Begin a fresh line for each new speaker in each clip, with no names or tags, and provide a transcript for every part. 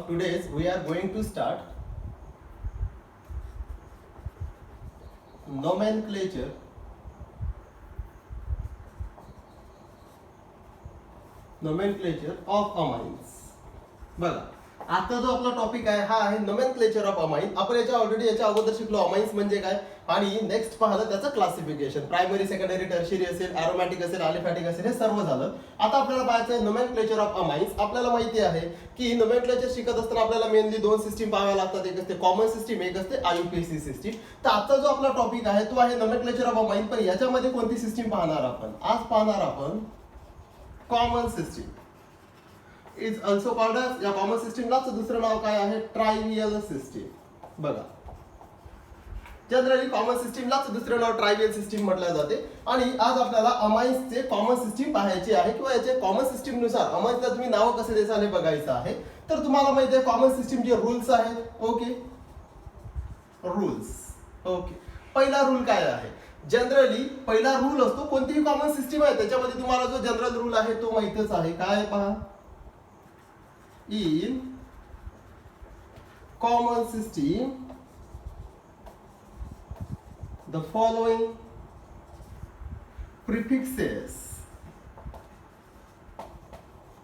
today's we are going to start nomenclature of amines. बघा आता जो आपला टॉपिक आहे हा आहे नोमेनक्लेचर ऑफ अमाइन. आपण याच्या अगोदर शिकलो अमाइन्स म्हणजे काय आणि नेक्स्ट पाहिलं त्याचं क्लासिफिकेशन. प्रायमरी, सेकंडरी, टर्शियरी असेल, अरोमॅटिक असेल, अलिफॅटिक असेल, हे सर्व झालं. आता आपल्याला पाहायचं आहे नोमेनक्लेचर ऑफ अमाइन्स. आपल्याला माहिती आहे की नोमेनक्लेचर शिकत असताना आपल्याला मेनली दोन सिस्टीम पाहाव्या लागतात. एक असते कॉमन सिस्टीम, एक असते आययुपीएसी सिस्टीम. तर आता जो आपला टॉपिक आहे तो आहे नोमेनक्लेचर ऑफ अमाइन. पण याच्यामध्ये कोणती सिस्टीम पाहणार आपण? आज पाहणार आपण common system. Is also called as, या कॉमन सिस्टीमलाच दुसरं नाव काय आहे? Trivial system. बघा जनरली कॉमन सिस्टीमलाच दुसरं नाव ट्रायवियल सिस्टीम म्हटलं जाते. आणि आज आपल्याला अमाइन्सचे कॉमन सिस्टीम पाहायची आहे किंवा याचे कॉमन सिस्टीम नुसार अमाइन्सला तुम्ही नाव कसे द्यायचं हे बघायचं आहे. तर तुम्हाला माहिती आहे कॉमन सिस्टीमचे रूल्स आहेत. Okay, rules. ओके, पहिला रूल काय आहे? जनरली पहिला रूल असतो कोणतीही कॉमन सिस्टीम आहे त्याच्यामध्ये तुम्हाला जो जनरल रूल आहे तो माहितच आहे. काय पहा, in common system the following prefixes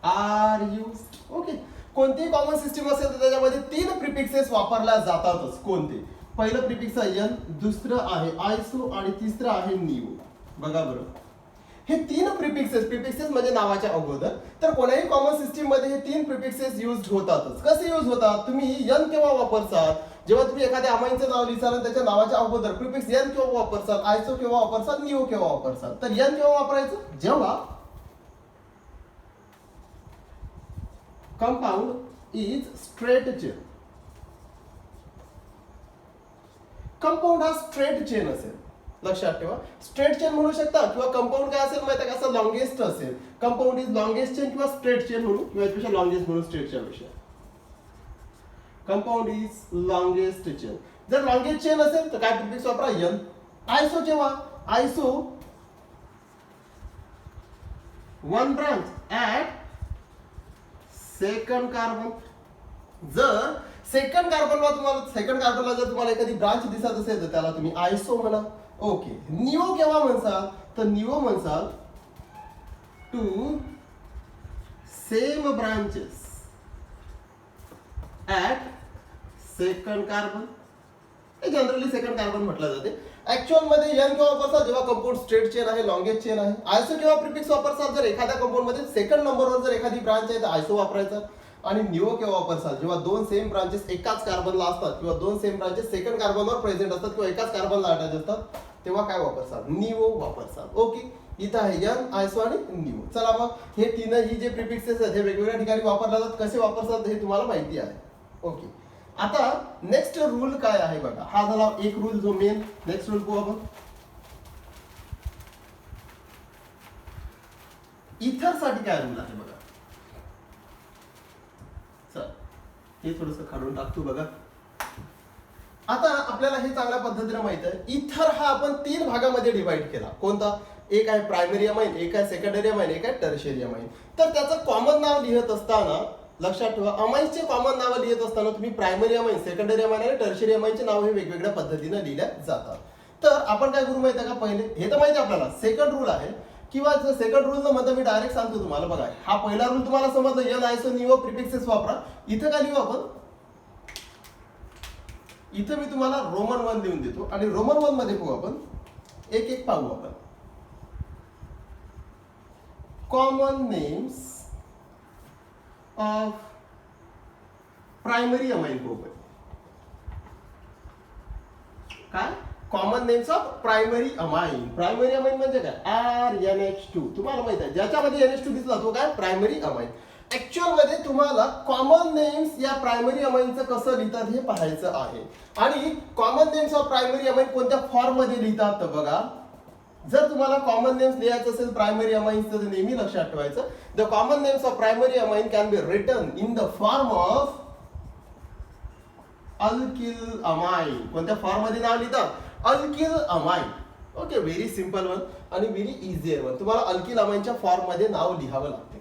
are used. Okay, कोणतीही कॉमन सिस्टीम असेल तर त्याच्यामध्ये तीन प्रिफिक्सेस वापरल्या जातातच. कोणते? पहिलं प्रिफिक्स आहे यन, दुसरं आहे आयसो आणि तिसरं आहे निओ. बघा बरं, हे तीन प्रिफिक्सेस म्हणजे नावाच्या अगोदर. तर कोणाही कॉमन सिस्टीम मध्ये हे तीन प्रिफिक्सेस यूज होतातच. कसे यूज होतात? तुम्ही यन केव्हा वापरसाल? जेव्हा तुम्ही एखाद्या अमाइनचं नाव लिहिसाल त्याच्या नावाच्या अगोदर प्रिफिक्स यन केव्हा वापरसाल, आयसो केव्हा वापरसाल, निओ केव्हा वापरसाल. तर यन केव्हा वापरायचं? जेव्हा compound is straight chain. Compound हा स्ट्रेट चेन असेल, लक्षात ठेवा. स्ट्रेट चेन म्हणू शकता किंवा कंपाऊंड काय असेल माहिती आहे का? असं लॉंगेस्ट असेल. कंपाऊंड इज लॉंगेस्ट चेन किंवा स्ट्रेट चेन म्हणू किंवा यापेक्षा लॉंगेस्ट म्हणून स्ट्रेटच्या पेक्षा. Compound is longest chain. जर लॉंगेस्ट चेन असेल तर काय प्रिफिक्स वापरा? यन. आयसो जेव्हा iso one branch at second carbon. जर सेकंड कार्बनला जर तुम्हाला एखादी ब्रांच दिसत असेल तर त्याला तुम्ही आयसो म्हणा. ओके, निओ केव्हा म्हणसाल? तर निओ म्हणसाल two same branches at second carbon. हे जनरली सेकंड कार्बन म्हटलं जाते. ऍक्च्युअल मध्ये यन केव्हा वापरसाल? जेव्हा कंपाऊंड स्ट्रेट चेन आहे, लॉंगेस्ट चेन आहे. आयसो केव्हा प्रिफिक्स वापरसाल? जर एखाद्या कंपाऊंड मध्ये सेकंड नंबरवर जर एखादी ब्रांच आहे तर आयसो वापरायचा. आणि निओ केव्हा वापरसाल? जेव्हा दोन सेम ब्रांचेस एकाच कार्बनला असतात किंवा दोन सेम ब्रांचेस सेकंड कार्बनवर प्रेझेंट असतात किंवा एकाच कार्बनला अटॅच असतात तेव्हा काय वापरसाल? निओ वापरसाल. ओके, इथं आहे यन, आयसो आणि निओ. चला मग हे तीनही जे प्रिफिक्सेस आहेत हे वेगवेगळ्या ठिकाणी वापरले जातात. कसे वापरतात हे तुम्हाला माहिती आहे. ओके, आता नेक्स्ट रूल काय आहे बघा. हा झाला एक रूल जो मेन. नेक्स्ट रूल पाहू आपण. इथर साठी काय रूल आहे बघा. चल हे थोडंसं काढून टाकतो बघा. आता आपल्याला हे चांगल्या पद्धतीने माहित आहे. इथर हा आपण तीन भागामध्ये डिवाइड केला. कोणता? एक आहे प्रायमरी अमाइन, एक आहे सेकंडरी अमाइन, एक आहे टर्शियरी अमाइन. तर त्याचं कॉमन नाव लिहित असताना लक्षात ठेवा, अमाइन्सचे कॉमन नाव लिहित असताना तुम्ही प्रायमरी अमाइन, सेकंडरी अमाइन आणि टर्शियरी अमाइनचे नाव हे वेगवेगळ्या पद्धतीने लिहिल्या जातात. तर आपण काय करू माहिती आहे का? पहिले हे तर माहिती आहे आपल्याला सेकंड रूल आहे किंवा सेकंड रूल न म्हणता मी डायरेक्ट सांगतो तुम्हाला. बघा हा पहिला रूल तुम्हाला समजलं, यन, आयसो, निओ प्रिफिक्सेस वापरा. इथं काय लिहू आपण? इथं मी तुम्हाला रोमन 1 लिहून देतो आणि रोमन 1 मध्ये पाहू आपण. एक एक पाहू आपण. Common names of primary amine पाहू. काय? Common names of primary amine. Primary amine म्हणजे काय? RNH2. तुम्हाला माहित आहे ज्याच्यामध्ये NH2 दिसला तो काय? Primary amine. ऍक्च्युअल मध्ये तुम्हाला कॉमन नेम्स या प्रायमरी अमाइनचं कसं लिहितात हे पाहायचं आहे. आणि common names of primary amine कोणत्या फॉर्म मध्ये लिहितात तर बघा. जर तुम्हाला कॉमन नेम्स लिहायचं असेल प्रायमरी अमाइन्स तर नेहमी लक्षात ठेवायचं, the common names of primary amine can be written in the form of alkyl amine. कोणत्या फॉर्म मध्ये नाव लिहितात? Alkyl amine. Okay, very simple one आणि व्हेरी इझी वन. तुम्हाला अल्किल अमाइनच्या फॉर्म मध्ये नाव लिहावं लागते.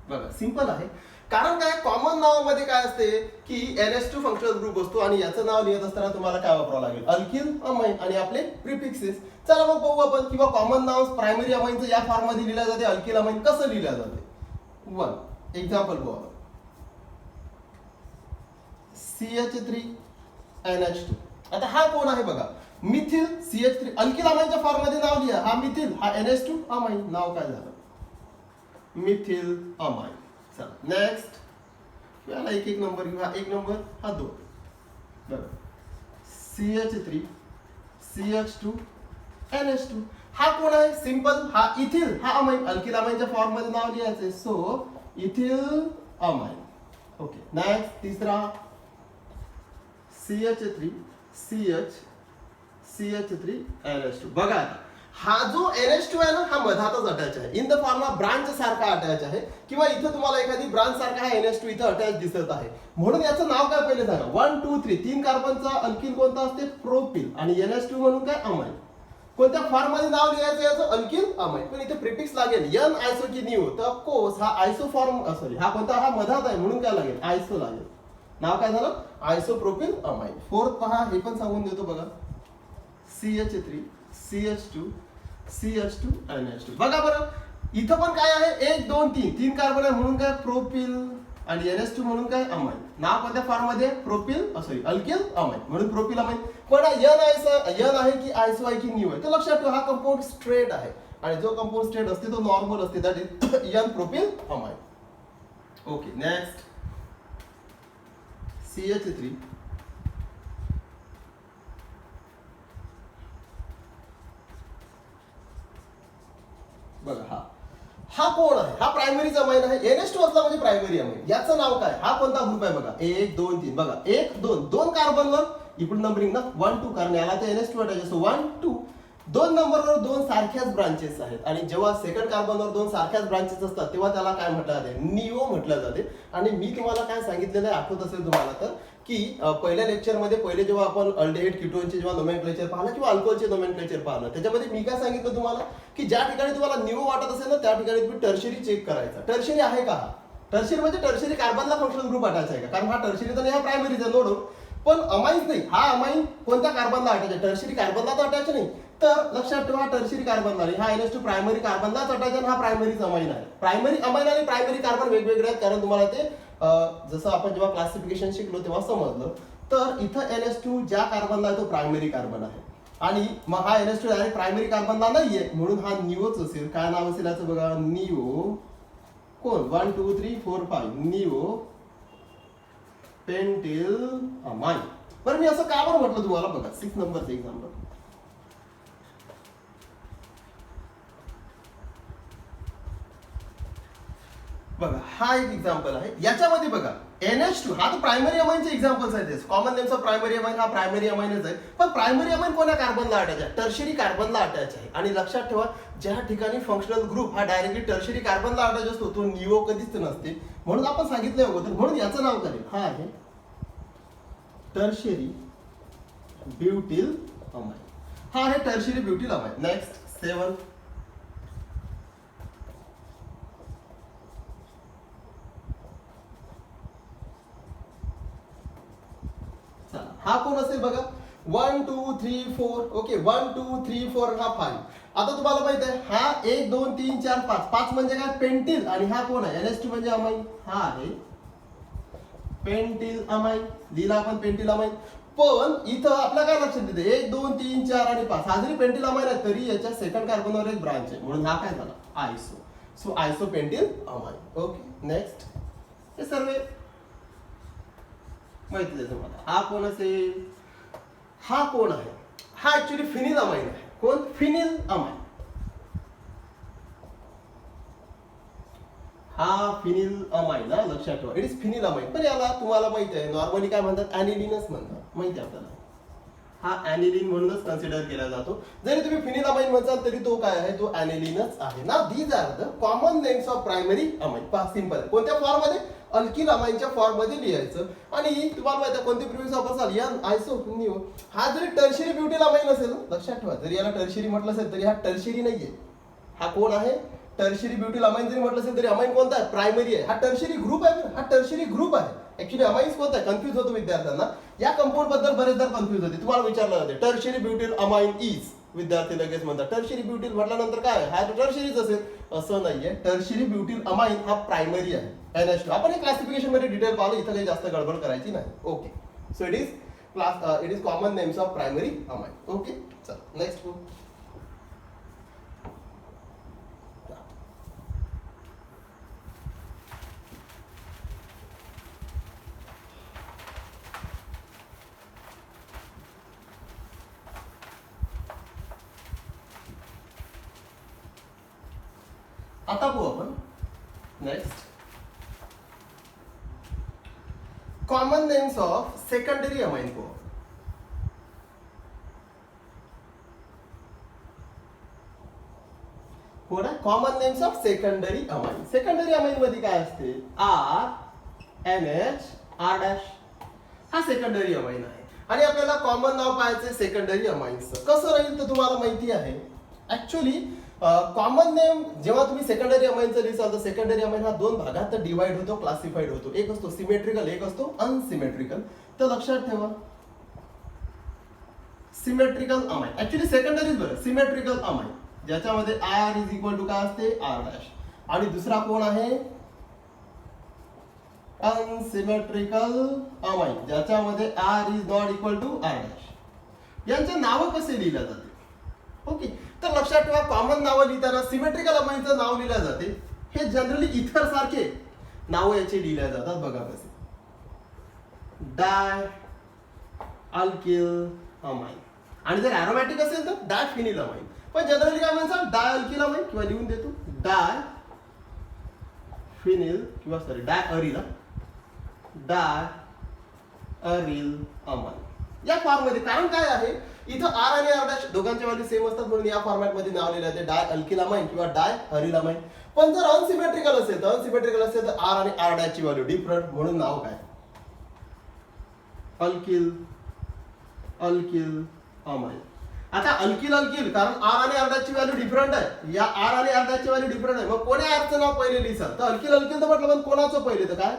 बघा सिंपल आहे. कारण काय कॉमन नावामध्ये काय असते की NH2 फंक्शनल ग्रुप असतो आणि याचं नाव लिहित असताना तुम्हाला काय वापरावं लागेल अल्किल अमाइन आणि आपले प्रिफिक्सेस. चला मग बघू आपण किंवा कॉमन नाव प्रायमरी अमाइनचं या फॉर्म मध्ये लिहिलं जाते अल्किल अमाइन कसं लिहिलं जाते. वन एक्झाम्पल बघू आपण. CH3NH2. आता हा कोण आहे बघा मिथिल CH3 अल्किल अमाइनच्या फॉर्म मध्ये नाव लिहा. हा मिथिल हा NH2 अमाइन नाव काय झालं मिथिल अमाइन. चला नेक्स्ट याला एक एक नंबर घेऊ. हा एक नंबर हा दोन बरोबर CH3 CH2 NH2 हा कोण आहे सिंपल हा इथिल हा अमाइन अल्किल अमाइनच्या फॉर्म मध्ये नाव लिहायचे so ethyl amine. Okay next तिसरा CH3 CH3 NH2. बघा आता हा जो NH2 आहे ना हा मधातच अटॅच आहे in the form of branch सारखा अटॅच आहे किंवा इथे तुम्हाला एखादी ब्रांच सारखा हा NH2 इथे अटॅच दिसत आहे म्हणून याचं नाव काय पहिले सांगा 1 2 3 तीन कार्बनचा अल्किल कोणता असते प्रोपिल आणि NH2 म्हणून काय अमाइन. कोणत्या फॉर्म मध्ये नाव लिहायचं याचं अल्किल अमाइन पण इथे प्रिफिक्स लागेल N आयसो की निओ तर कोर्स हा आयसो फॉर्म सॉरी हा कोणता हा मधात आहे म्हणून काय लागेल आयसो लागेल. नाव काय झालं आयसोप्रोपिल अमाइन. फोर्थ पहा हे पण सांगून देतो बघा CH3 CH2 CH2 NH2. बघा बरं इथं पण काय आहे 1 2 3 तीन कार्बन आहे म्हणून काय प्रोपिल आणि NH2 म्हणून काय अमाइन. नाव कोणत्या फॉर्म मध्ये प्रोपिल सॉरी अल्किल अमाइन म्हणून प्रोपिल अमाइन. पण N आहे की आयसो आहे की न्यू आहे तर लक्षात ठेवा हा कंपाऊंड स्ट्रेट आहे आणि जो कंपाऊंड स्ट्रेट असते तो नॉर्मल असते that is N propyl amine. Okay next CH3 बघा हा कोण आहे हा प्रायमरी अमाइन आहे NH2 असला म्हणजे प्रायमरी अमाइन. याचं नाव काय हा कोणता ग्रुप आहे बघा 1 2 3 बघा 1 2 दोन कार्बनवर इकडून नंबरिंग ना 1 2 कारण याला ते NH2 अटॅच असतो 1 2 दोन नंबरवर दोन सारख्याच ब्रांचेस आहेत आणि जेव्हा सेकंड कार्बनवर दोन सारख्याच ब्रांचेस असतात तेव्हा त्याला काय म्हटलं जाते निओ म्हटलं जाते. आणि मी तुम्हाला काय सांगितलेलं आहे आठवत असेल तुम्हाला तर की पहिल्या लेक्चरमध्ये पहिले जेव्हा आपण अल्डेहाइड कीटोनचे जेव्हा नोमेनक्लेचर पाहिलं किंवा अल्कोहलचे नोमेनक्लेचर पाहिलं त्याच्यामध्ये मी काय सांगितलं तुम्हाला की ज्या ठिकाणी तुम्हाला निओ वाटत असेल ना त्या ठिकाणी तुम्ही टर्शरी चेक करायचा. टर्शरी आहे का टर्शरी म्हणजे टर्शरी कार्बनला फंक्शनल ग्रुप अटॅच आहे का कारण हा टर्शरी तर नाही हा प्रायमरीचा नोड पण अमाइन नाही हा अमाइन कोणत्या कार्बनला अटॅच आहे टर्शरी कार्बनला तर अटॅच नाही. तर लक्षात ठेवा टर्शरी कार्बनला नाही हा NH2 प्रायमरी कार्बनलाच अटॅच आहे हा प्रायमरीच अमाइन आहे. प्रायमरी अमाइन आणि प्रायमरी कार्बन वेगवेगळे आहेत कारण तुम्हाला ते जसं आपण जेव्हा क्लासिफिकेशन शिकलो तेव्हा समजलं. तर इथं NH2 ज्या कार्बनला आहे तो प्रायमरी कार्बन आहे आणि मग हा NH2 डायरेक्ट प्रायमरी कार्बनला नाहीये म्हणून हा निओच असेल. काय नाव असेल याचं बघा निओ कोण 1 2 3 4 5 निओ पेंटिल अमाइन. बरं मी असं का बरं म्हटलं तुम्हाला बघा 6 नंबरचं एक्झाम्पल बघा हा एक एक्झाम्पल आहे याच्यामध्ये बघा NH2 हा तर प्रायमरी अमाइनचे एक्झाम्पल्स आहेत. Common names of primary amine हा प्रायमरी अमाइनच आहे पण प्रायमरी अमाइन कोणत्या कार्बनला अटॅच आहे टर्शरी कार्बनला अटॅच आहे. आणि लक्षात ठेवा ज्या ठिकाणी फंक्शनल ग्रुप हा डायरेक्टली टर्शरी कार्बनला अटॅच असतो तो निओ कधीच नसते म्हणून आपण सांगितलं अगोदर म्हणून याचं नाव काय हा आहे टर्शरी ब्युटिल अमाइन. हा आहे टर्शरी ब्युटिल अमाइन. नेक्स्ट 7 हा कोण असेल बघा 1 2 3 4 ओके 1 2 3 4 हा 5. आता तुम्हाला माहित आहे हा 1 2 3 4 5 5 म्हणजे काय पेंटिल आणि हा कोण आहे NH2 म्हणजे अमाइन हा आहे पेंटिल अमाइन. लिहिला आपण पेंटिल अमाइन पण इथं आपल्या काय लक्षात येते 1 2 3 4 आणि 5 हा जरी पेंटिल अमाइन आहे तरी याच्या सेकंड कार्बनवर एक ब्रांच आहे म्हणून हा काय झाला iso. So iso pentyl amine. Okay next हे सर्व माहिती आहे तुम्हाला. हा कोण असेल हा कोण आहे हा ऍक्च्युली फिनिल अमाइन आहे. कोण फिनिल अमाइन हा फिनिल अमाइन लक्षात ठेवा इट इज फिनिल अमाइन. पण याला तुम्हाला माहिती आहे नॉर्मली काय म्हणतात ॲनिलिनच म्हणतात माहिती आहे आपल्याला. हा ॲनिलिन म्हणूनच कन्सिडर केला जातो. जरी तुम्ही फिनिल अमाइन म्हणताल तरी तो काय आहे तो ॲनिलिनच आहे ना. These are the common names of primary amine. पहा सिंपल कोणत्या फॉर्म मध्ये अल्किल अमाइनच्या फॉर्म मध्ये लिहायचं. आणि तुम्हाला माहिती आहे कोणते प्रिफिक्स वापरसाल N आयसो निओ. हा जरी टर्शरी ब्युटिल अमाइन असेल लक्षात ठेवा जरी याला टर्शरी म्हटलं असेल तरी हा टर्शरी नाहीये. हा कोण आहे टर्शियरी ब्युटील अमाइन जरी म्हटलं असेल तरी अमाइन कोणता आहे? प्रायमरी आहे. हा टर्शियरी ग्रुप आहे. हा टर्शियरी ग्रुप आहे. ऍक्च्युली अमाइन्स कोणता आहे? कन्फ्युज होतो विद्यार्थ्यांना. या कंपाऊंड बद्दल बरेचदा कन्फ्युज होते. तुम्हाला विचारलं जाते टर्शियरी ब्युटील अमाइन इज, विद्यार्थी लगेच म्हणतात टर्शियरी ब्युटील म्हटल्यानंतर काय हा टर्शियरीच असेल. असं नाहीये. टर्शियरी ब्युटील अमाइन हा प्रायमरी आहे. NH2 आपण हे क्लासिफिकेशन मध्ये डिटेल पाहिलं, इथं काही जास्त गडबड करायची नाही. Okay, so it is common names of primary amine. Okay, चल नेक्स्ट गो. आता पाहू आपण next common names of secondary amine को. कोण आहे? Common names of secondary amine. Secondary amine मध्ये काय असते? NH R' हा सेकंडरी अमाइन आहे. आणि आपल्याला कॉमन नाव पाहायचे सेकंडरी अमाइन्सचं. कसं राहील तर तुम्हाला माहिती आहे. ऍक्च्युली कॉमन नेम जेव्हा तुम्ही सेकंडरी अमाइनचं लिहिसाल तर सेकंडरी अमाइन हा दोन भागात डिवाइड होतो, क्लासिफाईड होतो. एक असतो सिमेट्रिकल, एक असतो अनसिमेट्रिकल. तर लक्षात ठेवा सिमेट्रिकल अमाइन ऍक्च्युली सेकंडरीज बरं. सिमेट्रिकल अमाइन ज्याच्यामध्ये R इज इक्वल टू काय असते? R'. आणि दुसरा कोण आहे? अनसिमेट्रिकल अमाइन ज्याच्यामध्ये R is not equal to R'. यांचे नाव कसे लिहिल्या जाते? ओके, तर लक्षात ठेवा कॉमन नावं लिहिताना सिमेट्रिकल अमाइनचं नाव लिहिलं जाते. हे जनरली इथर सारखे नावं याचे लिहिल्या जातात. बघा कसे डाय अल्किल अमाइन. आणि जर अरोमॅटिक असेल तर डाय फिनिल अमाइन. पण जनरली काय म्हणतात? डाय अल्किल अमाइन किंवा लिहून देतो डाय फिनिल किंवा सॉरी डाय अरिल. डाय अरिल अमाइन या फॉर्म मध्ये. कारण काय आहे इथं R आणि R' दोघांच्या व्हॅल्यू सेम असतात म्हणून या फॉर्मॅट मध्ये नाव लिहिलं जाते डाय अल्किल अमाइन किंवा डाय अरिल अमाइन. पण जर अनसिमेट्रिकल असेल तर R आणि R' ची व्हॅल्यू डिफरंट म्हणून नाव काय? Alkyl amine. आता अल्किल कारण R आणि R' ची व्हॅल्यू डिफरंट आहे. या R आणि R' ची व्हॅल्यू डिफरंट आहे. मग कोण्या R चं नाव पहिले लिहिसाल तर अल्किल तर म्हटलं पण कोणाचं पहिले तर काय?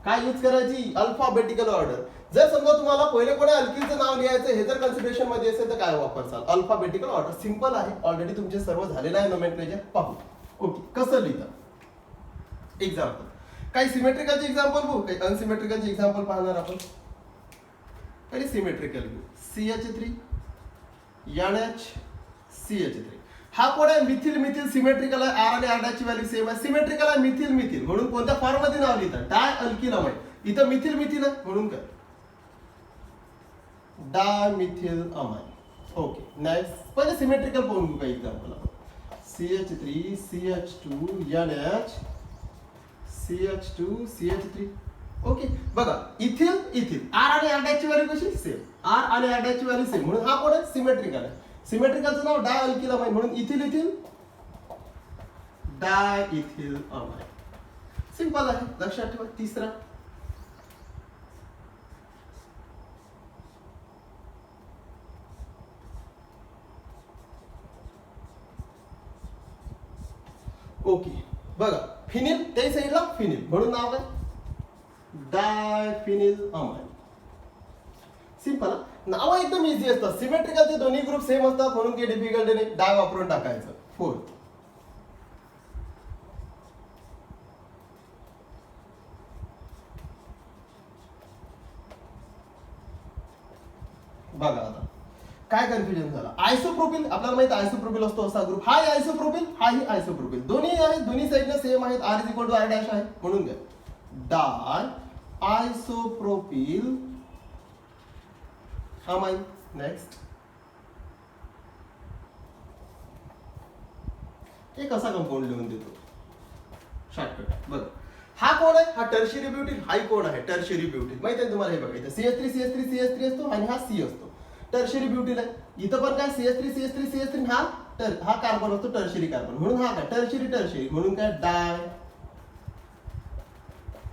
काय यूज करायची? Alphabetical order. जर समजा तुम्हाला पहिले कोणा अल्किलचं नाव लिहायचं हे जर कन्सिडरेशन मध्ये असेल तर काय वापरसाल? Alphabetical order. सिंपल आहे, ऑलरेडी तुमचे सर्व झालेलं आहे नोमेनक्लेचर. पाहू ओके कसं लिहितात. एक्झाम्पल काही सिमेट्रिकलचे एक्झाम्पल बघू, काही अनसिमेट्रिकलचे एक्झाम्पल पाहणार आपण. काही सिमेट्रिकल घेऊ. CH3 NH CH3 हा कोण आहे? मिथिल सिमेट्रिकल आहे. R आणि R' ची व्हॅल्यू सेम आहे. सिमेट्रिकल आहे मिथिल म्हणून कोणत्या फॉर्म मध्ये नाव लिहितात? डाय अल्किल अमाइन. इथं मिथिल आहे म्हणून काय? डाय मिथिल अमाइन. ओके नेक्स्ट पहिले सिमेट्रिकल पाहून घेऊ काही example. CH3 CH2 NH CH2 CH3. Okay बघा इथिल R आणि R' ची व्हॅल्यू कशी? सेम. R आणि R' ची व्हॅल्यू सेम म्हणून हा कोण आहे? सिमेट्रिकल आहे. सिमेट्रिकलचं नाव डाय अल्किल अमाइन म्हणून इथिल डाय इथिल अमाइन. सिंपल आहे, लक्षात ठेवा. तिसरा ओके बघा फिनिल त्या साईडला फिनिल म्हणून नाव काय? डाय फिनिल अमाइन. सिंपल नाव एकदम इझी असतात. सिमेट्रिकलचे दोन्ही ग्रुप सेम असतात म्हणून काही डिफिकल्ट नाही. डाय वापरून टाकायचं. फोर्थ बघा आता काय कन्फ्युजन झालं. आयसोप्रोपिल आपल्याला माहिती आयसोप्रोपिल असतो असा ग्रुप. हा आयसोप्रोपिल हाही आयसोप्रोपिल. दोन्ही आहेत, दोन्ही साईडला सेम आहेत. R is equal to R' आहे म्हणून घ्या डाय आयसोप्रोपिल अमाइन. नेक्स्ट एक असा कंपाऊंड लिहून देतो शॉर्टकट. बघा हा कोण आहे? हा टर्शियरी ब्युटील. हाही कोण आहे? टर्शियरी ब्युटील. माहिती आहे तुम्हाला. हे बघा इथे CH3 असतो आणि हा C असतो. टर्शियरी ब्युटील आहे. इथं पण काय CH3 हा कार्बन असतो टर्शियरी कार्बन म्हणून हा काय? टर्शियरी म्हणून काय? डाय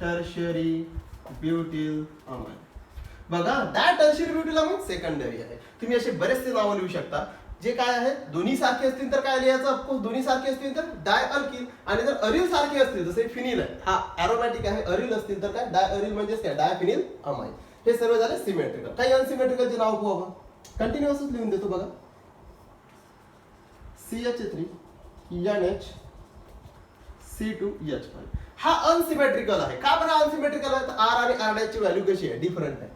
टर्शियरी ब्युटील अमाइन. बघा डाय टर्शियरी ब्युटील अमाइन सेकंडरी आहे. तुम्ही असे बरेचसे नावं लिहू शकता जे काय आहे दोन्ही सारखे असतील तर काय लिहायचं ऑफकोर्स दोन्ही सारखे असतील तर डाय अल्किल आणि जर अरिल सारखे असतील जसे फिनिल आहे हा एरोमॅटिक आहे अरिल असतील तर काय डाय अरिल म्हणजेच काय डाय फिनिल अमाइन. हे सर्व झाले सिमेट्रिकल. काही अनसिमेट्रिकलचे नाव पाहू आपण. कंटिन्युअसच लिहून देतो बघा. CH3 NH C2H5 हा अनसिमेट्रिकल आहे. का बरं अनसिमेट्रिकल आहे तर R आणि R' ची व्हॅल्यू कशी आहे डिफरंट आहे.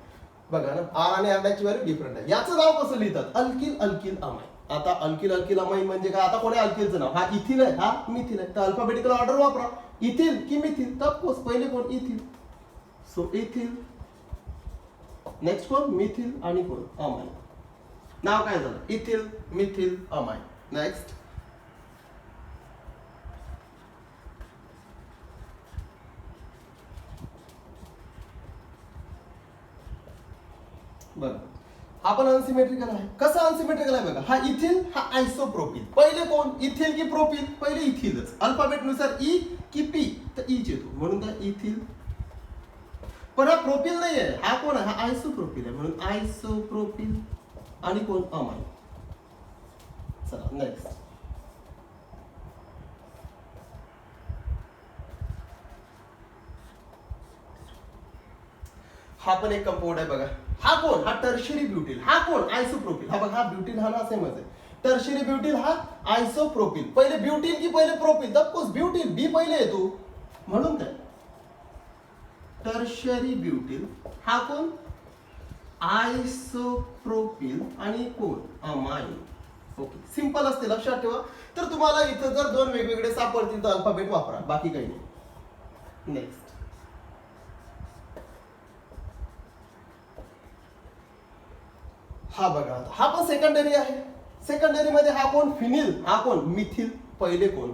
बघा ना R आणि R' ची व्हॅल्यू डिफरंट आहे. याचं नाव कसं लिहितात अल्किल अल्किल अमाइन. आता अल्किल अल्किल अमाइन म्हणजे काय आता कोणी अल्किलचं नाव हा इथिल आहे हा मिथिल आहे तर अल्फाबेटिकल ऑर्डर वापरा. इथिल की मिथिल तर ऑफकोर्स पहिले कोण इथिल सो इथिल नेक्स्ट कोण मिथिल आणि कोण अमाइन. नाव काय झालं इथिल मिथिल अमाइन. नेक्स्ट बघा हा पण अनसिमेट्रिकल आहे. कसं अनसिमेट्रिकल आहे बघा. हा इथिल हा आयसोप्रोपिल. पहिले कोण इथिल की प्रोपिल पहिले इथिलच. अल्फाबेट नुसार ई की पी तर ईच येतो म्हणून काय इथिल. पण हा प्रोपिल नाही आहे हा कोण आहे हा आयसोप्रोपिल आहे म्हणून आयसोप्रोपिल आणि कोण अमाइन. चला नेक्स्ट हा पण एक कंपाऊंड आहे बघा. हा कोण हा टर्शियरी ब्युटील. हा कोण आयसोप्रोपिल. हा बघा हा ब्युटील हा ना सेमच आहे. टर्शियरी ब्युटील हा आयसोप्रोपिल. पहिले ब्युटील की पहिले प्रोपिल तर ऑफकोर्स ब्युटील बी पहिले येतो म्हणून काय टर्शियरी ब्युटील हा कोण आयसोप्रोपिल आणि कोण अमाइन. ओके सिंपल असते लक्षात ठेवा. तर तुम्हाला इथं जर दोन वेगवेगळे सापडतील तर अल्फाबेट वापरा बाकी काही नाही. नेक्स्ट हा बघा हा पण सेकंडरी आहे. सेकंडरी मध्ये हा कोण फिनिल हा कोण मिथिल पहिले कोण.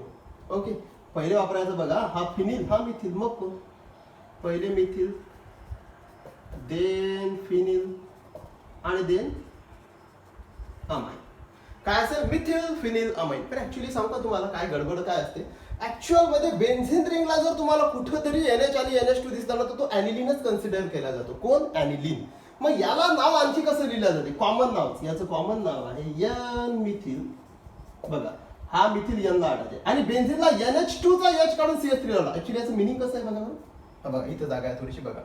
ओके पहिले वापरायचं बघा हा फिनिल हा मिथिल मग कोण पहिले मिथिल देन फिनिल आणि देन अमाइन. काय असेल मिथिल फिनिल अमाइन. पण ऍक्च्युली सांगू का तुम्हाला काय गडबड काय असते ऍक्च्युअल मध्ये बेन्झिन रिंगला जर तुम्हाला कुठेतरी NH आणि NH2 दिसला ना तर तो ॲनिलीनच कन्सिडर केला जातो. कोण ॲनिलीन. मग याला नाव आणखी कसं लिहिलं जाते कॉमन नाव. याचं कॉमन नाव आहे एन मिथिल. बघा हा मिथिल एन ला आढळते आणि बेन्झिनला NH2 चा H काढून CH3 लावला. ऍक्च्युली याचं मिनिंग कसं आहे बघा. बघा इथे जागा आहे थोडीशी बघा.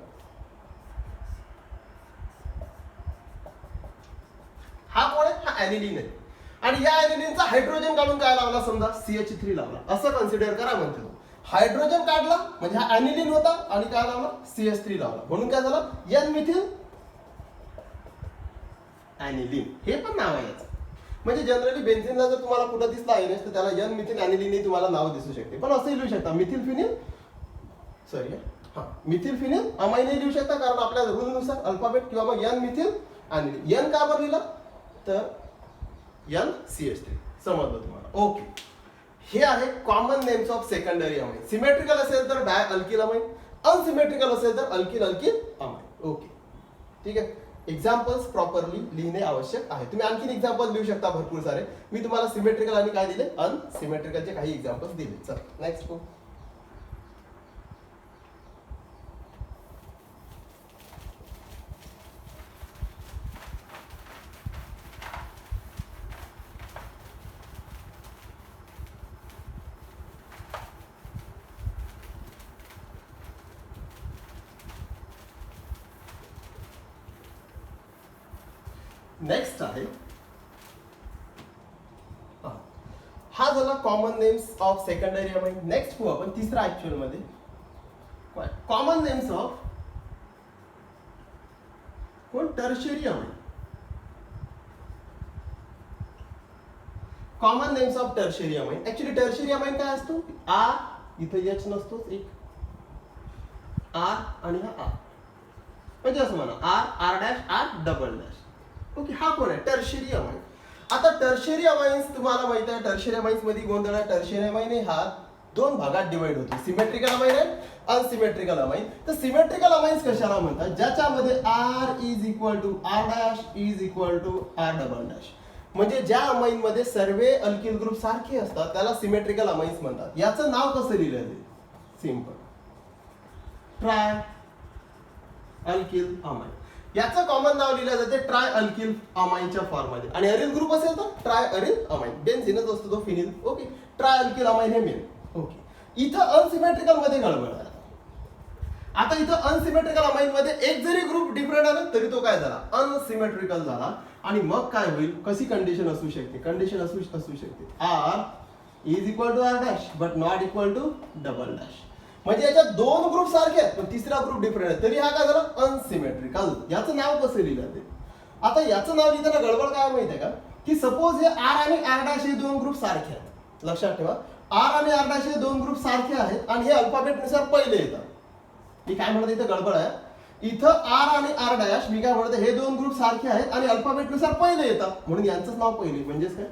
हा कोण आहे हा ॲनिलीन आहे आणि या ॲनिलीनचा हायड्रोजन काढून काय लावला समजा CH3 लावला असं कन्सिडर करा म्हणते तो. हायड्रोजन काढला म्हणजे हा ॲनिलीन होता आणि काय लावला CH3 लावला म्हणून काय झालं एन मिथिल ॲनिलीन. हे पण नाव आहे याचं. म्हणजे जनरली बेन्झिनला जर तुम्हाला कुठं दिसला NH तर त्याला एन मिथिल ॲनिलीन तुम्हाला नाव दिसू शकते. पण असंही लिहू शकता मिथिल फिनिल सॉरी हा मिथिल फिनिल अमाइन लिहू शकता कारण आपल्या रूल नुसार अल्फाबेट किंवा मग एन मिथिल ॲनिलीन. एन का बरं लिहिलं तर एन CH3 समजलं तुम्हाला. ओके हे आहे common names of secondary amine. Symmetrical असेल तर डाय अल्किल अमाइन अनसिमेट्रिकल असेल तर अल्किल अल्किल अमाइन. ओके ठीक आहे. एक्झाम्पल्स प्रॉपरली लिहिणे आवश्यक आहे. तुम्ही आणखीन एक्झाम्पल लिहू शकता भरपूर सारे. मी तुम्हाला सिमेट्रिकल आणि काय दिले अनसिमेट्रिकलचे काही एक्झाम्पल्स दिले. चल नेक्स्ट गो. नेक्स्ट आहे हा झाला common names of secondary amine. Next पाहू आपण तिसरा ऍक्च्युअल मध्ये कॉमन नेम्स ऑफ कोण tertiary amine. Common names of tertiary amine. Actually tertiary amine काय असतो R इथे H नसतोच एक R आणि हा R म्हणजे असं म्हणा R डबल डॅश. ओके हा कोण आहे टर्शियरी अमाइन. आता टर्शियरी अमाइन्स तुम्हाला माहित आहे टर्शियरी अमाइन्स मध्ये गोंधळ आहे. टर्शियरी अमाइन हा दोन भागात डिवाइड होतो सिमेट्रिकल अमाइन आहे अनसिमेट्रिकल अमाइन. तर सिमेट्रिकल अमाइन्स कशाला म्हणतात ज्याच्यामध्ये R is equal to R dash is equal to R double dash. म्हणजे ज्या अमाइन मध्ये सर्व अल्किल ग्रुप सारखे असतात त्याला सिमेट्रिकल अमाइन्स म्हणतात. याचं नाव कसं लिहिलं जाईल सिंपल ट्राय अल्किल अमाइन. याचं कॉमन नाव लिहिलं जाते ट्राय अल्किल अमाइनच्या फॉर्ममध्ये. आणि अरिल ग्रुप असेल तर ट्राय अरिल अमाइन. बेन्झीनच असतो तो phenyl. Okay, try alkyl amine हे मेन. ओके, इथं अनसिमेट्रिकल मध्ये गडबड आहे. आता इथं अनसिमेट्रिकल अमाइन मध्ये एक जरी ग्रुप डिफरंट आला तरी तो काय झाला, अनसिमेट्रिकल झाला. आणि मग काय होईल, कशी कंडिशन असू शकते, कंडिशन असू शकते R is equal to R dash but not equal to double dash. म्हणजे याच्यात दोन ग्रुप सारखे आहेत पण तिसरा ग्रुप डिफरंट आहे, तरी हा काय झाला, अनसिमेट्रिकल. याचं नाव कसं लिहिलं ते. आता याचं नाव लिहिताना गडबड काय माहिती आहे का, की सपोज हे आर आणि आर डॅश हे दोन ग्रुप सारखे आहेत. लक्षात ठेवा, आर आणि आर डॅश हे दोन ग्रुप सारखे आहेत आणि हे अल्फाबेटनुसार पहिले येतात. मी काय म्हणत इथं गडबड आहे. इथं आर आणि आर डॅश मी काय म्हणतो, हे दोन ग्रुप सारखे आहेत आणि अल्फाबेटनुसार पहिले येतात म्हणून यांचंच नाव पहिले. म्हणजेच काय,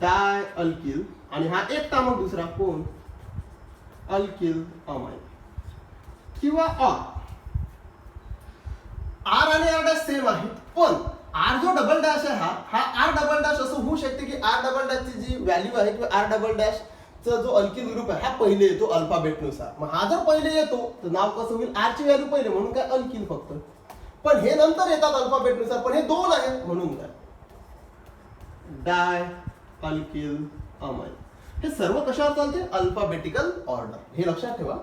डाय अल्किल. आणि हा एकटा मग दुसरा कोण, अल्किल अमाइन. किंवा आर आणि आर डॅश सेम आहेत पण आर जो डबल डॅश आहे हा आर डबल डॅश असं होऊ शकते की आर डबल डॅशची जी व्हॅल्यू आहे किंवा आर डबल डॅश जो अल्किल ग्रुप आहे हा पहिले येतो अल्फाबेटनुसार. मग हा जर पहिले येतो तर नाव कसं होईल, आर ची व्हॅल्यू पहिले म्हणून काय अल्किल फक्त. पण हे नंतर येतात अल्फाबेटनुसार पण हे दोन आहेत म्हणून काय डाय अल्किल अमाइन. हे सर्व कशावर चालते, अल्फाबेटिकल ऑर्डर. हे लक्षात ठेवा,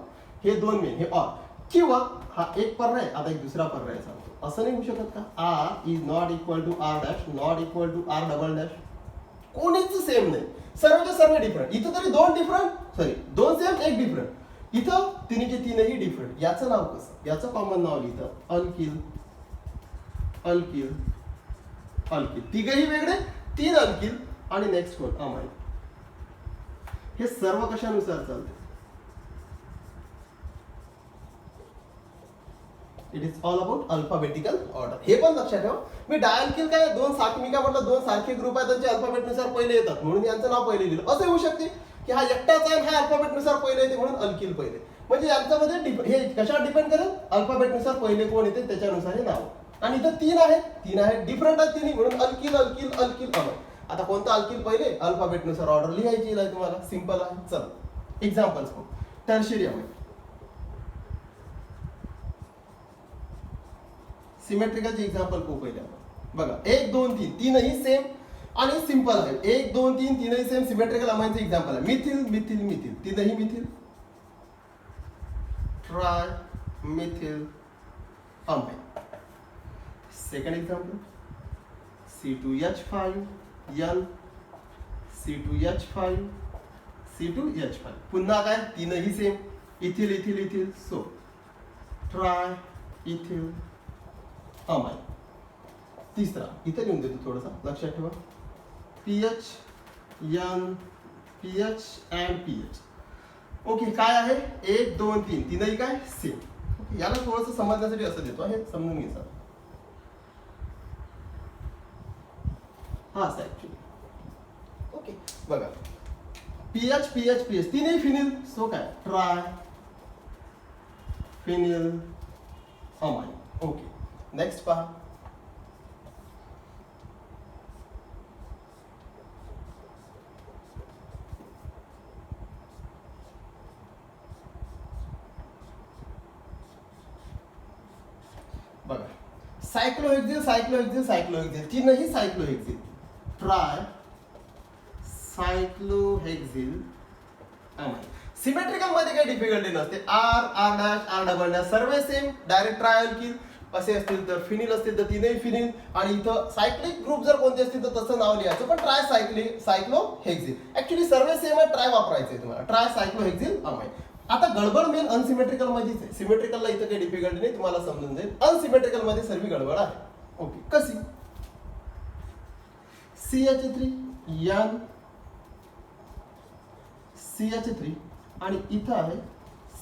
हे दोन मेन, हे ऑर. किंवा हा एक पर्याय, आता एक दुसरा पर्याय सांगतो. असं नाही होऊ शकत का, R is not equal to R dash not equal to R double dash. कोणीच सेम नाही, सर्वचे सर्व डिफरंट. इथं तरी दोन डिफरंट, सॉरी दोन सेम एक डिफरंट. इथं तिन्हीचे तीनही डिफरंट. याचं नाव कसं, याचं कॉमन नाव लिहितं अल्किल अल्किल अल्किल. तिघही वेगळे, तीन अल्किल आणि नेक्स्ट कोण अमाइन. हे सर्व कशानुसार चालते, it is all about alphabetical order. हे पण लक्षात ठेवा. मी डायल्किल काय दोन सारखे, मी काय म्हटलं दोन सारखे ग्रुप आहेत त्यांचे अल्फाबेटनुसार पहिले येतात म्हणून यांचं नाव पहिले लिहिलं. असं होऊ शकते की हा एकटाच आहे, हा अल्फाबेटनुसार पहिले येते म्हणून अल्किल पहिले. म्हणजे यांच्यामध्ये हे कशावर डिपेंड करेल, अल्फाबेटनुसार पहिले कोण येते त्याच्यानुसार हे नाव. आणि इथं तीन आहेत डिफरंट आहेत तिन्ही म्हणून अल्किल अल्किल अल्किल अमाइन. आता कोणतं अल्किल पहिले, अल्फाबेटनुसार ऑर्डर लिहायची आहे तुम्हाला, सिंपल आहे. चला एक्झाम्पल्स पाहू. Tertiary amine. सिमेट्रिकलचे एक्झाम्पल खूप पहिले आपण बघा. 1 2 3 तीनही सेम आणि सिंपल आहे. 1 2 3 तीनही सेम सिमेट्रिकल अमाइनचे एक्झाम्पल आहे. मिथिल मिथिल मिथिल, तीनही methyl. Try methyl amine. Second example C2H5 N C2H5 C2H5. पुन्हा काय, तीनही same, ethyl ethyl ethyl. So try ethyl amine. तिसरा इथे लिहून देतो थोडासा, लक्षात ठेवा. PH N PH and PH. Okay, काय आहे 1 2 3 तीनही काय सेम. ओके, याला थोडंसं समजण्यासाठी असं देतो, हे समजून घ्यायचं. हा ऍक्च्युली ओके बघा, PH PH PH तीनही फिनिल. सो काय tri phenyl amine. Okay, next पहा. बघा, सायक्लोहेक्झिल सायक्लोहेक्झिल सायक्लोहेक्झिल, तीनही cyclohexyl. Tri cyclohexyl amine. Symmetrical मध्ये काही डिफिकल्टी नसते. R R dash R double dash सर्व सेम. डायरेक्ट ट्राय अल्किल असे असतील तर, फिनिल असतील तर तीनही फिनिल. आणि इथं सायक्लिक ग्रुप जर कोणते असतील तर तसं नाव लिहायचं. पण ट्राय सायक्लोहेक्झिल ऍक्च्युली सर्व सेम आहे. ट्राय वापरायचे तुम्हाला, ट्राय सायक्लोहेक्झिल अमाइन. आता गडबड मेन अनसिमेट्रिकल मध्येच आहे. सिमेट्रिकलला इथं काही डिफिकल्टी नाही, तुम्हाला समजून जाईल. अनसिमेट्रिकल मध्ये सर्व गडबड आहे. ओके, कशी, CH3 N CH3 आणि इथं आहे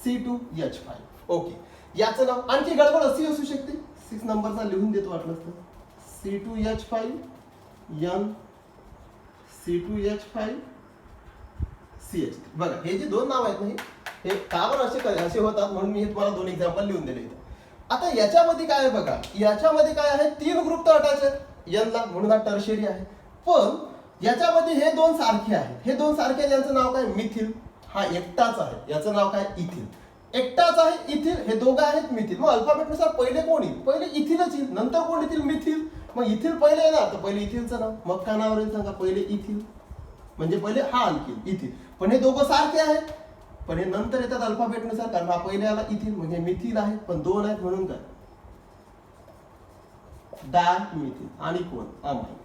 C2H5. ओके, याचं नाव आणखी गडबड अशी असू शकते. 6 नंबरचा लिहून देतो वाटलं तर. C2H5 N C2H5 CH3. बघा, हे जे दोन नाव आहेत ना, हे का बरं असे होतात म्हणून मी हे तुम्हाला दोन एक्झाम्पल लिहून दिले इथे. आता याच्यामध्ये काय आहे बघा, याच्यामध्ये काय आहे, तीन ग्रुप तर अटॅच आहेत N ला म्हणून हा टर्शियरी आहे. पण याच्यामध्ये हे दोन सारखे आहेत. हे दोन सारखे आहेत, यांचं नाव काय मिथिल. हा एकटाच आहे, याचं नाव काय इथिल. एकटाच आहे इथिल, हे दोघं आहेत मिथिल. मग अल्फाबेट नुसार पहिले कोण येईल? पहिले इथिलच येईल, नंतर कोण येतील? मिथिल. मग इथिल पहिले येणार तर पहिले इथिलचं नाव. मग काय नाव येईल सांगा? पहिले इथिल, म्हणजे पहिले हा अल्किल इथिल. पण हे दोघं सारखे आहेत, पण हे नंतर येतात अल्फाबेट नुसार, कारण हा पहिले आला इथिल, म्हणजे मिथिल आहे, पण दोन आहेत म्हणून काय डाय मिथिल. आणि कोण? अमाइन.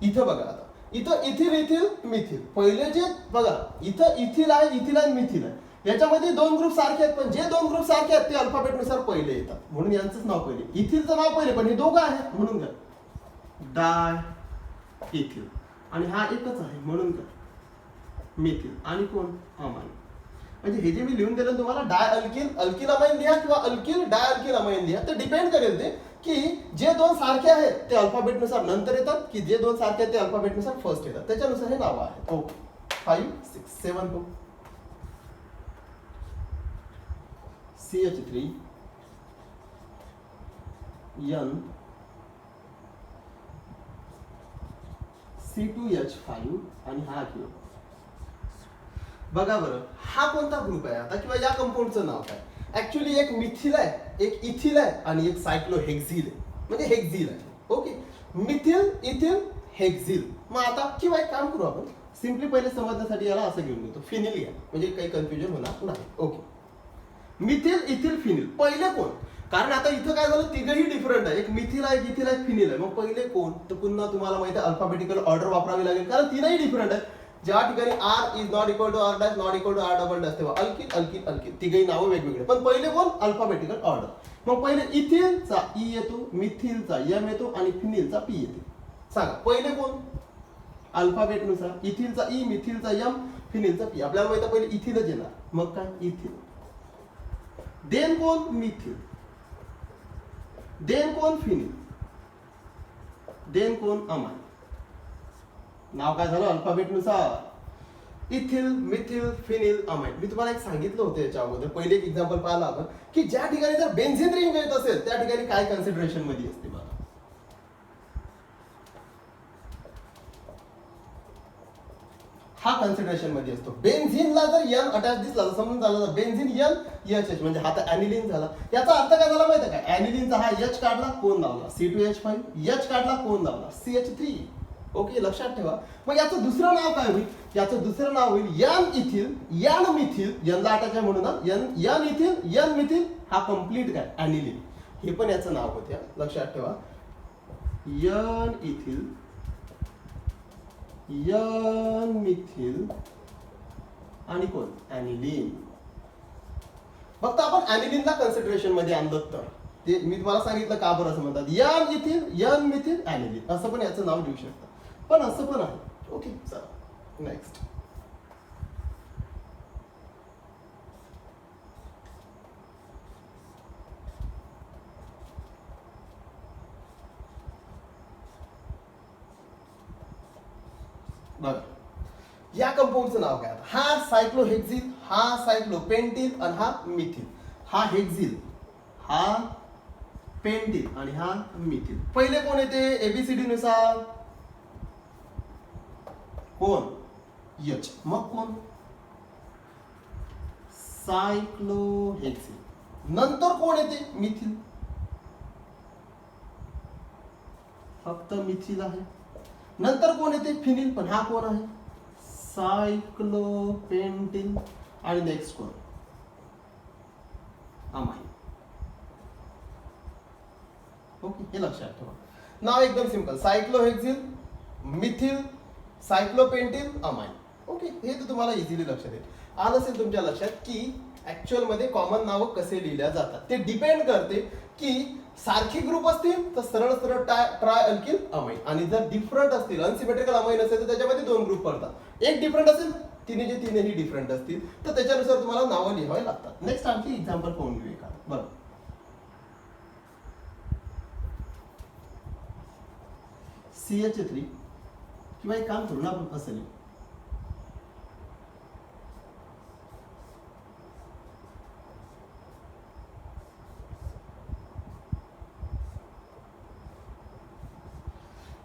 इथं बघा आता, इथं इथिल इथिल मिथिल, पहिले जे बघा इथं इथिल आहे, इथिल आहे, मिथिल आहे, याच्यामध्ये दोन ग्रुप सारखे आहेत, पण जे दोन ग्रुप सारखे आहेत ते अल्फाबेट नुसार पहिले येतात, म्हणून यांचंच नाव पहिले. इथिलचं नाव पहिले, पण हे दोघं आहेत म्हणून काय डाय इथिल. आणि हा एकच आहे म्हणून काय मिथिल. आणि कोण? अमाइन. म्हणजे हे जे मी लिहून दिलं तुम्हाला, डाय अल्किल अल्किल अमाइन लिहा किंवा अल्किल डाय अल्किल अमाइन लिहा, ते डिपेंड करेल ते की जे दोन सारखे आहेत ते अल्फाबेट नुसार नंतर येतात, की जे दोन सारखे आहेत ते अल्फाबेट नुसार फर्स्ट येतात, त्याच्यानुसार हे नाव आहेत. ओके, 5 6 7 2 CH3 N C2H5 आणि हा घेऊ. बघा बरं, हा कोणता ग्रुप आहे आता, किंवा या कंपाऊंडचं नाव काय? ऍक्च्युली एक मिथिल आहे, एक इथिल आहे आणि एक सायक्लोहेक्झिल आहे, म्हणजे हेक्झिल आहे. Okay, methyl ethyl hexyl. मग आता किंवा एक काम करू आपण, सिम्पली पहिले समजण्यासाठी याला असं घेऊन घेतो, फिनिल घ्या, म्हणजे काही कन्फ्युजन होणार नाही. ओके, मिथिल इथिल फिनिल, पहिले कोण? कारण आता इथं काय झालं, तिघही डिफरंट आहे, एक मिथिल आहे, एक इथिल आहे, एक फिनिल आहे. मग पहिले कोण? तर पुन्हा तुम्हाला माहिती आहे अल्फाबेटिकल ऑर्डर वापरावी लागेल, कारण तीनही डिफरंट आहे. ज्या ठिकाणी R is not equal to R dash, not equal to R double dash, तेव्हा अल्किल अल्किल अल्किल, तिघही नावं वेगवेगळे. पण पहिले कोण? Alphabetical order. मग पहिले इथिलचा ई येतो, मिथिलचा एम येतो आणि फिनिलचा पी येते. सांगा पहिले कोण? अल्फाबेट नुसार इथिलचा ई, मिथिलचा एम, फिनिलचा पी. आपल्याला माहिती पहिले इथिलच येणार, मग काय इथिल. देन कोण? मिथिल. देन कोण? फिनिल. देन कोण? अमाइन. नाव काय झालं अल्फाबेट नुसार? Ethyl, methyl, phenyl, amine. मी तुम्हाला एक सांगितलं होतं याच्या अगोदर, पहिले एक एक्झाम्पल पाहिलं आपण, की ज्या ठिकाणी जर बेन्झिन रिंग येत असेल त्या ठिकाणी काय कन्सिडरेशन मध्ये असते बघा. हा कन्सिडरेशन मध्ये असतो. बेन्झिनला जर एन अटॅच दिसला, समजून झालं बेन्झिन एन एच एच, म्हणजे हा तर ॲनिलीन झाला. याचा अर्थ काय झाला माहिती आहे का? ॲनिलीनचा हा एच काढला, कोण लावला? C2H5. एच काढला, कोण लावला? CH3. ओके, लक्षात ठेवा. मग याचं दुसरं नाव काय होईल? याचं दुसरं नाव होईल एन इथिल, एन मिथिल. एनला अटॅच आहे म्हणून ना, एन इथिल, एन मिथिल, हा कम्प्लीट काय ॲनिलीन. हे पण याचं नाव होते, लक्षात ठेवा. एन इथिल, एन मिथिल आणि कोण? ॲनिलीन. फक्त आपण ॲनिलीनला कन्सिडरेशन मध्ये आणलं तर ते मी तुम्हाला सांगितलं का बरं असं म्हणतात. एन इथिल, एन मिथिल, ॲनिलीन असं पण याचं नाव लिहू शकतात, पण असं पण आहे. ओके, चला नेक्स्ट. बघा, या कंपाऊंडचं नाव काय? हा सायक्लोहेक्झिल, हा सायक्लोपेंटिल आणि हा मिथिल. हा हेक्झिल, हा पेंटिल आणि हा मिथिल. पहिले कोण येते एबीसीडी नुसार? कोण? एच. मग कोण? सायक्लोहेक्झिल. नंतर कोण येते? मिथिल. फक्त मिथिल आहे. नंतर कोण येते? फिनिल. पण हा कोण आहे? सायक्लोपेंटिल. आणि नेक्स्ट कोण? अमाइन. ओके, हे लक्षात ठेवा. नाव एकदम सिंपल, सायक्लोहेक्झिल, मिथिल, सायक्लोपेंटिल, अमाइन. ओके, हे तर तुम्हाला इझिली लक्षात येईल. आलं असेल तुमच्या लक्षात की ऍक्च्युअल मध्ये कॉमन नावं कसे लिहिल्या जातात. ते डिपेंड करते की सारखे ग्रुप असतील तर सरळ सरळ ट्राय अल्किल अमाइन, आणि जर डिफरंट असतील, अनसिमेट्रिकल अमाइन असेल तर त्याच्यामध्ये दोन ग्रुप पडतात. एक डिफरंट असेल, तिन्हीचे तिन्ही डिफरंट असतील, तर त्याच्यानुसार तुम्हाला नावं लिहावी लागतात. नेक्स्ट आणखी एक्झाम्पल पाहून घेऊ एखादं. बरं, CH3 किंवा एक काम करू ना आपण असं लिहू.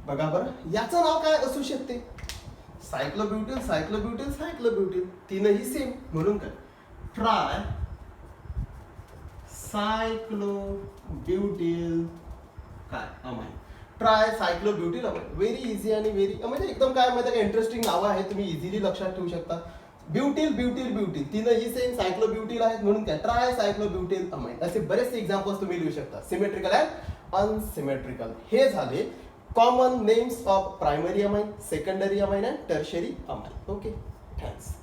बघा बरं, याचं नाव काय असू शकते? सायक्लोब्युटिल, सायक्लोब्युटिल, सायक्लोब्युटिल, तीनही सेम म्हणून काय ट्राय सायक्लोब्युटिल काय amine. Tri cyclobutyl amine. Very easy आणि व्हेरी म्हणजे एकदम काय माहिती का इंटरेस्टिंग नावं आहेत, तुम्ही इझिली लक्षात ठेवू शकता. ब्युटिल ब्युटिल ब्युटिल तीनही सेम सायक्लोब्युटिल आहेत म्हणून काय ट्राय सायक्लोब्युटिल अमाइन. असे बरेचसे एक्झाम्पल्स तुम्ही लिहू शकता. Symmetrical and unsymmetrical. हे झाले common names of primary amine, secondary amine and tertiary amine. Okay, thanks.